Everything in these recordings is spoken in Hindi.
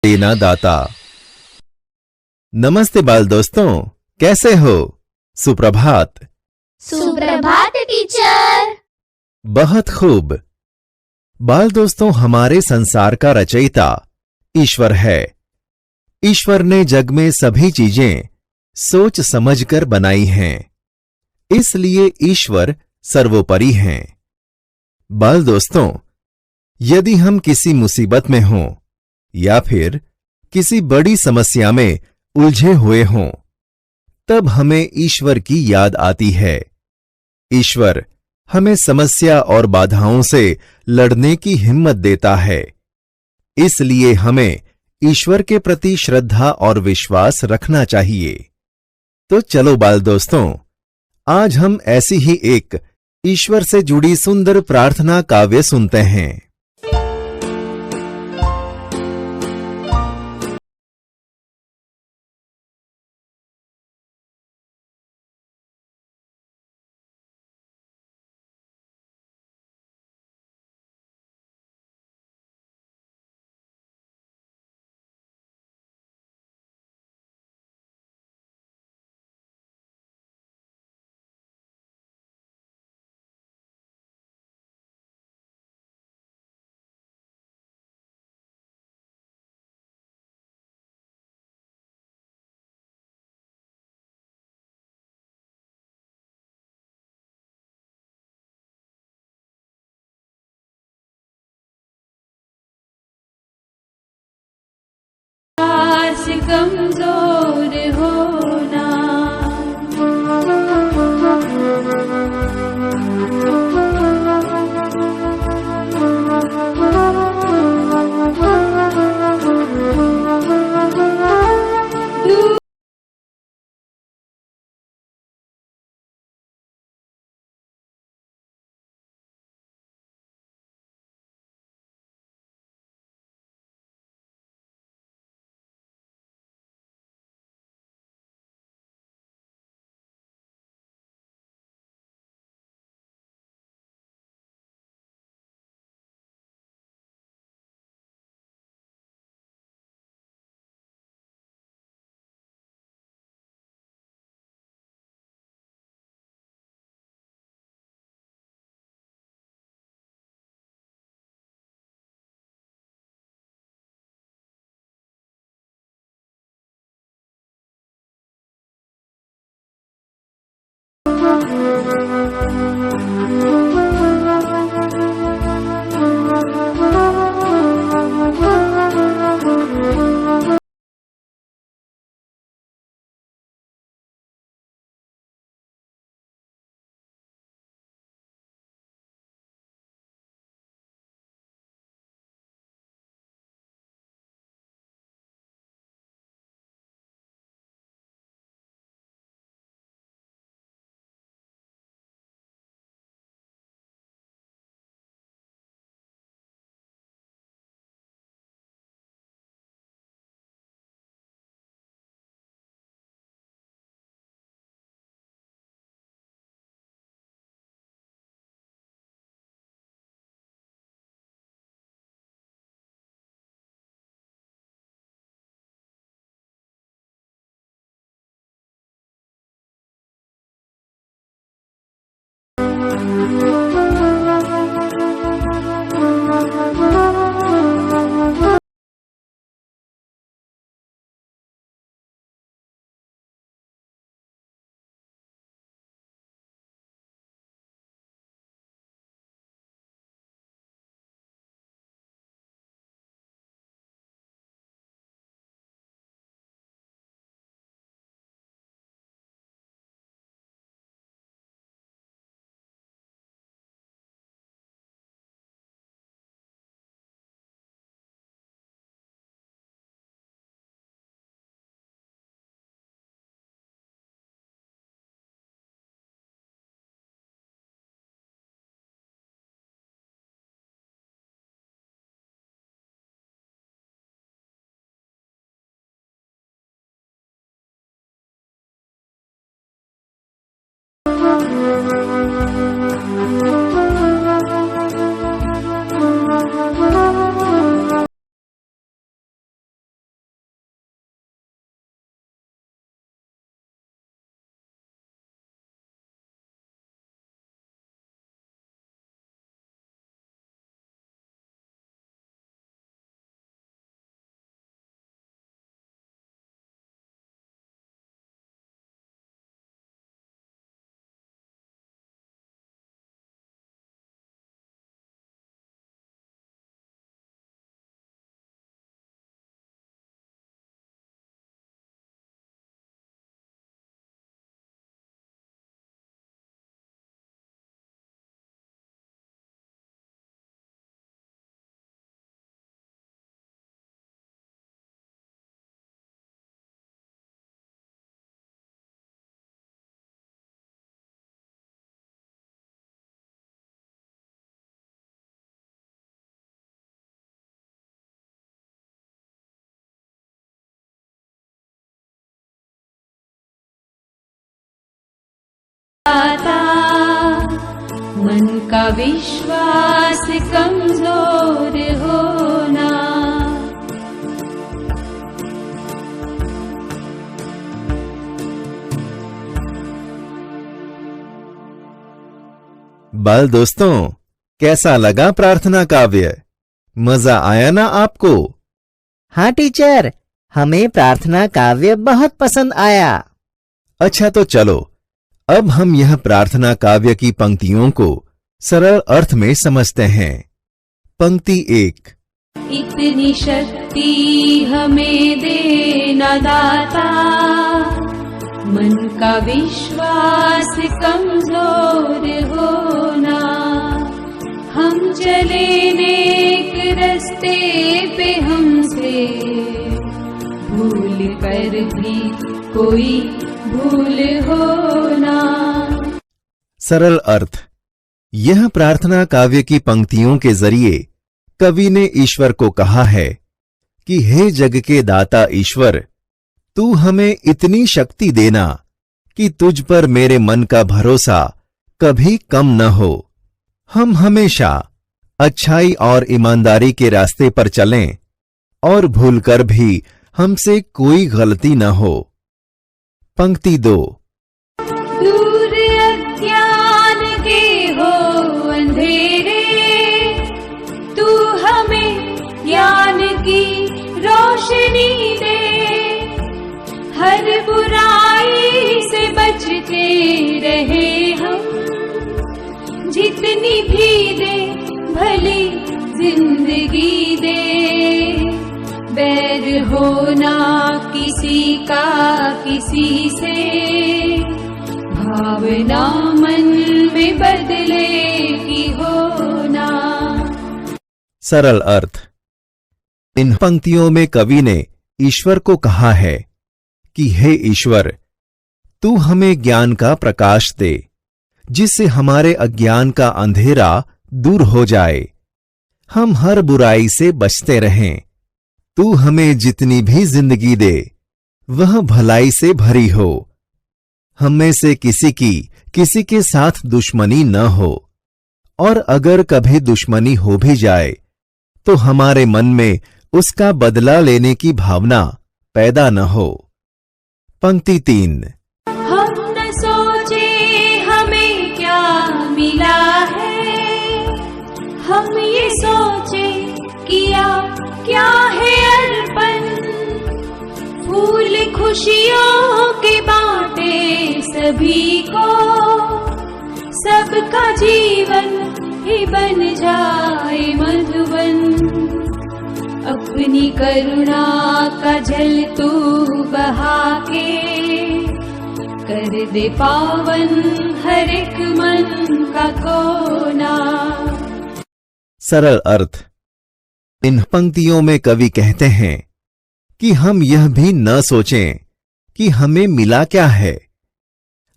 देना दाता। नमस्ते बाल दोस्तों, कैसे हो? सुप्रभात। सुप्रभात टीचर। बहुत खूब। बाल दोस्तों, हमारे संसार का रचयिता ईश्वर है। ईश्वर ने जग में सभी चीजें सोच समझकर बनाई हैं, इसलिए ईश्वर सर्वोपरि हैं। बाल दोस्तों, यदि हम किसी मुसीबत में हों या फिर किसी बड़ी समस्या में उलझे हुए हों, तब हमें ईश्वर की याद आती है। ईश्वर हमें समस्या और बाधाओं से लड़ने की हिम्मत देता है, इसलिए हमें ईश्वर के प्रति श्रद्धा और विश्वास रखना चाहिए। तो चलो बाल दोस्तों, आज हम ऐसी ही एक ईश्वर से जुड़ी सुंदर प्रार्थना काव्य सुनते हैं। से कमजोर होना, दाता मन का विश्वास कमजोर होना। बाल दोस्तों, कैसा लगा प्रार्थना काव्य? मजा आया ना आपको? हाँ टीचर, हमें प्रार्थना काव्य बहुत पसंद आया। अच्छा तो चलो, अब हम यह प्रार्थना काव्य की पंक्तियों को सरल अर्थ में समझते हैं। पंक्ति 1। इतनी शक्ति हमें देना दाता मन का विश्वास कमजोर होना। हम चले नेक रास्ते पे हमसे भूल कर भी कोई भूल होना। सरल अर्थ। यह प्रार्थना काव्य की पंक्तियों के जरिए कवि ने ईश्वर को कहा है कि हे जग के दाता ईश्वर, तू हमें इतनी शक्ति देना कि तुझ पर मेरे मन का भरोसा कभी कम न हो। हम हमेशा अच्छाई और ईमानदारी के रास्ते पर चलें और भूलकर भी हमसे कोई गलती न हो। पंक्ति 2। दूर अज्ञान के हो अंधेरे, तू हमें ज्ञान की रोशनी दे। हर बुराई से बचते रहे हम, जितनी भी दे भली जिंदगी दे। बैर होना किसी का किसी से, भावना मन में बदले की होना। सरल अर्थ। इन पंक्तियों में कवि ने ईश्वर को कहा है कि हे ईश्वर, तू हमें ज्ञान का प्रकाश दे, जिससे हमारे अज्ञान का अंधेरा दूर हो जाए, हम हर बुराई से बचते रहें। तू हमें जितनी भी जिंदगी दे वह भलाई से भरी हो। हम में से किसी के साथ दुश्मनी न हो, और अगर कभी दुश्मनी हो भी जाए तो हमारे मन में उसका बदला लेने की भावना पैदा न हो। पंक्ति 3। हम न सोचे हमें क्या मिला है, हम ये सोचे किया क्या है अर्पण। फूल खुशियों के बांटे सभी को, सबका जीवन ही बन जाए मधुबन। अपनी करुणा का जल तू बहा के, कर दे पावन हर एक मन का कोना। सरल अर्थ। इन पंक्तियों में कवि कहते हैं कि हम यह भी न सोचें कि हमें मिला क्या है,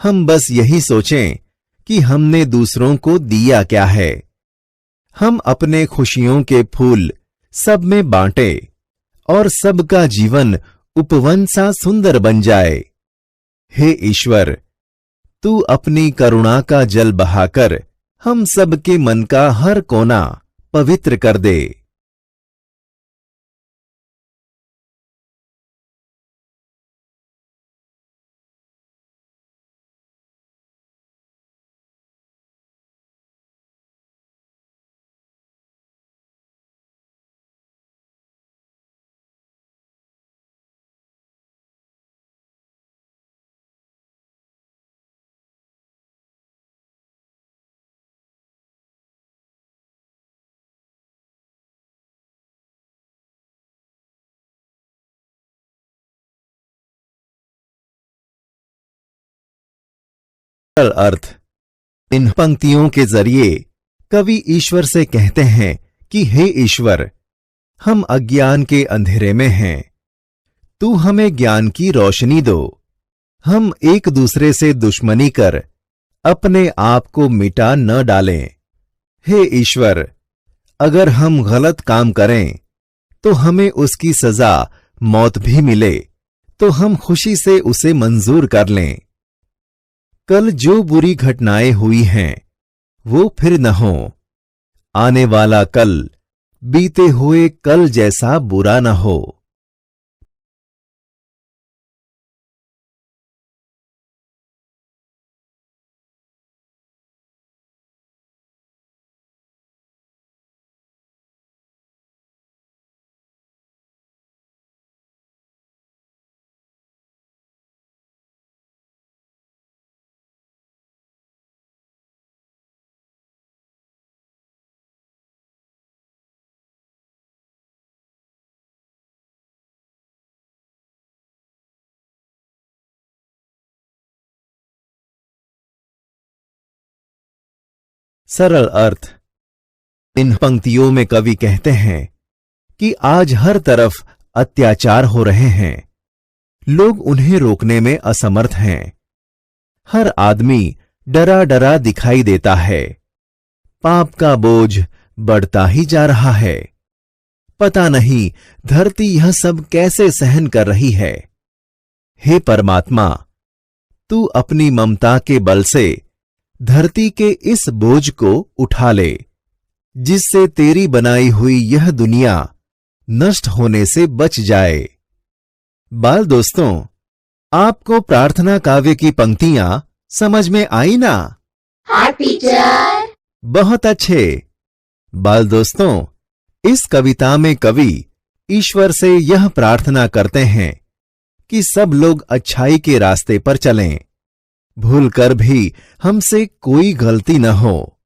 हम बस यही सोचें कि हमने दूसरों को दिया क्या है। हम अपने खुशियों के फूल सब में बांटे और सबका जीवन उपवन सा सुंदर बन जाए। हे ईश्वर, तू अपनी करुणा का जल बहाकर हम सबके मन का हर कोना पवित्र कर दे। सरल अर्थ। इन पंक्तियों के जरिए कवि ईश्वर से कहते हैं कि हे ईश्वर, हम अज्ञान के अंधेरे में हैं, तू हमें ज्ञान की रोशनी दो। हम एक दूसरे से दुश्मनी कर अपने आप को मिटा न डालें। हे ईश्वर, अगर हम गलत काम करें तो हमें उसकी सजा मौत भी मिले तो हम खुशी से उसे मंजूर कर लें। कल जो बुरी घटनाएं हुई हैं वो फिर न हो। आने वाला कल बीते हुए कल जैसा बुरा न हो। सरल अर्थ। इन पंक्तियों में कवि कहते हैं कि आज हर तरफ अत्याचार हो रहे हैं, लोग उन्हें रोकने में असमर्थ हैं। हर आदमी डरा डरा दिखाई देता है। पाप का बोझ बढ़ता ही जा रहा है। पता नहीं धरती यह सब कैसे सहन कर रही है। हे परमात्मा, तू अपनी ममता के बल से धरती के इस बोझ को उठा ले, जिससे तेरी बनाई हुई यह दुनिया नष्ट होने से बच जाए। बाल दोस्तों, आपको प्रार्थना काव्य की पंक्तियां समझ में आई ना? हाँ टीचर। बहुत अच्छे। बाल दोस्तों, इस कविता में कवि ईश्वर से यह प्रार्थना करते हैं कि सब लोग अच्छाई के रास्ते पर चलें। भूलकर भी हमसे कोई गलती न हो।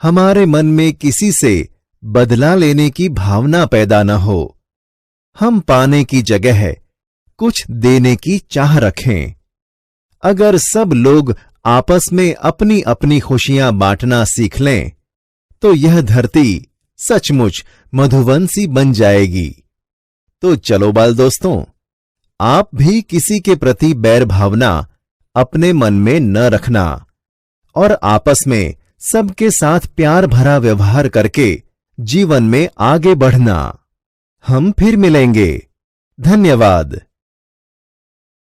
हमारे मन में किसी से बदला लेने की भावना पैदा न हो। हम पाने की जगह कुछ देने की चाह रखें। अगर सब लोग आपस में अपनी अपनी खुशियां बांटना सीख लें तो यह धरती सचमुच मधुवन सी बन जाएगी। तो चलो बाल दोस्तों, आप भी किसी के प्रति बैर भावना अपने मन में न रखना और आपस में सबके साथ प्यार भरा व्यवहार करके जीवन में आगे बढ़ना। हम फिर मिलेंगे। धन्यवाद।